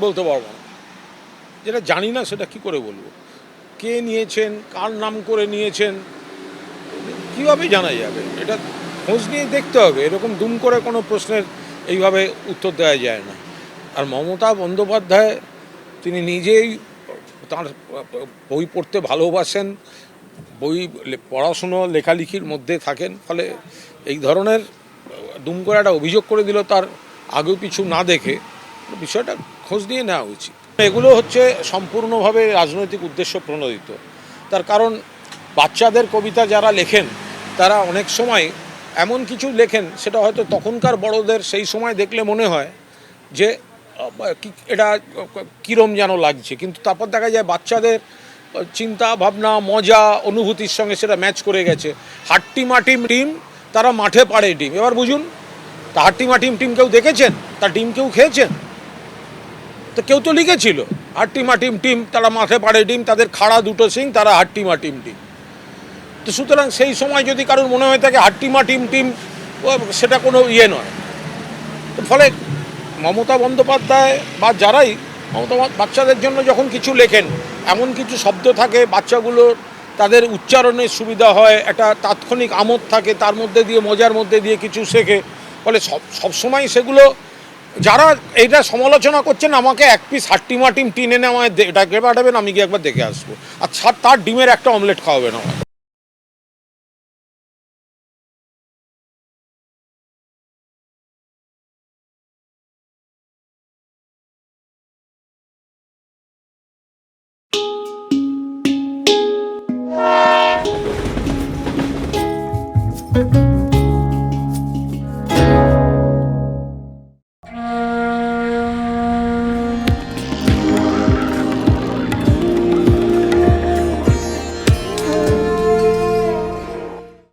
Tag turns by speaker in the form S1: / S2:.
S1: বলতে পারবো না, যেটা জানি না সেটা কি করে বলবো। কে নিয়েছেন, কার নাম করে নিয়েছেন, কীভাবে জানা যাবে? এটা খোঁজ নিয়ে দেখতে হবে। এরকম দুম করে কোনো প্রশ্নের এইভাবে উত্তর দেওয়া যায় না। আর মমতা বন্দ্যোপাধ্যায় তিনি নিজেই তাঁর বই পড়তে ভালোবাসেন, বই পড়াশুনো লেখালেখির মধ্যে থাকেন, ফলে এই ধরনের দুম করে একটা অভিযোগ করে দিল তার আগে পিছু না দেখে। বিষয়টা খোঁজ নিয়ে নেওয়া উচিত। এগুলো হচ্ছে সম্পূর্ণভাবে রাজনৈতিক উদ্দেশ্য প্রণোদিত। তার কারণ বাচ্চাদের কবিতা যারা লেখেন তারা অনেক সময় এমন কিছু লেখেন, সেটা হয়তো তখনকার বড়দের সেই সময় দেখলে মনে হয় যে এটা কীরম যেন লাগছে, কিন্তু তারপর দেখা যায় বাচ্চাদের চিন্তা ভাবনা মজা অনুভূতির সঙ্গে সেটা ম্যাচ করে গেছে। হাট্টিমাটিম টিম, তারা মাঠে পাড়ে ডিম। এবার বুঝুন, তা হাট্টিমাটিম টিম কেউ দেখেছেন? তার ডিম কেউ খেয়েছেন? তো কেউ তো লিখেছিল হাট্টিমাটিম টিম, তারা মাঠে পাড়ে ডিম, তাদের খাড়া দুটো সিং, তারা হাট্টিমাটিম টিম। তো সুতরাং সেই সময় যদি কারোর মনে হয়ে থাকে হাট্টিমাটিম টিম, সেটা কোনো ইয়ে নয়। তো ফলে মমতা বন্দ্যোপাধ্যায় বা যারাই বাচ্চাদের জন্য যখন কিছু লেখেন, এমন কিছু শব্দ থাকে বাচ্চাগুলোর তাদের উচ্চারণের সুবিধা হয়, একটা তাৎক্ষণিক আমোদ থাকে, তার মধ্যে দিয়ে মজার মধ্যে দিয়ে কিছু শেখে। ফলে সবসময় সেগুলো যারা এইটা সমালোচনা করছেন, আমাকে এক পিস হাট্টিমাটিম টিন এনে আমায় ডাকে পাঠাবেন, আমি গিয়ে একবার দেখে আসবো, আর তার ডিমের একটা অমলেট খাওয়াবেন আমায়।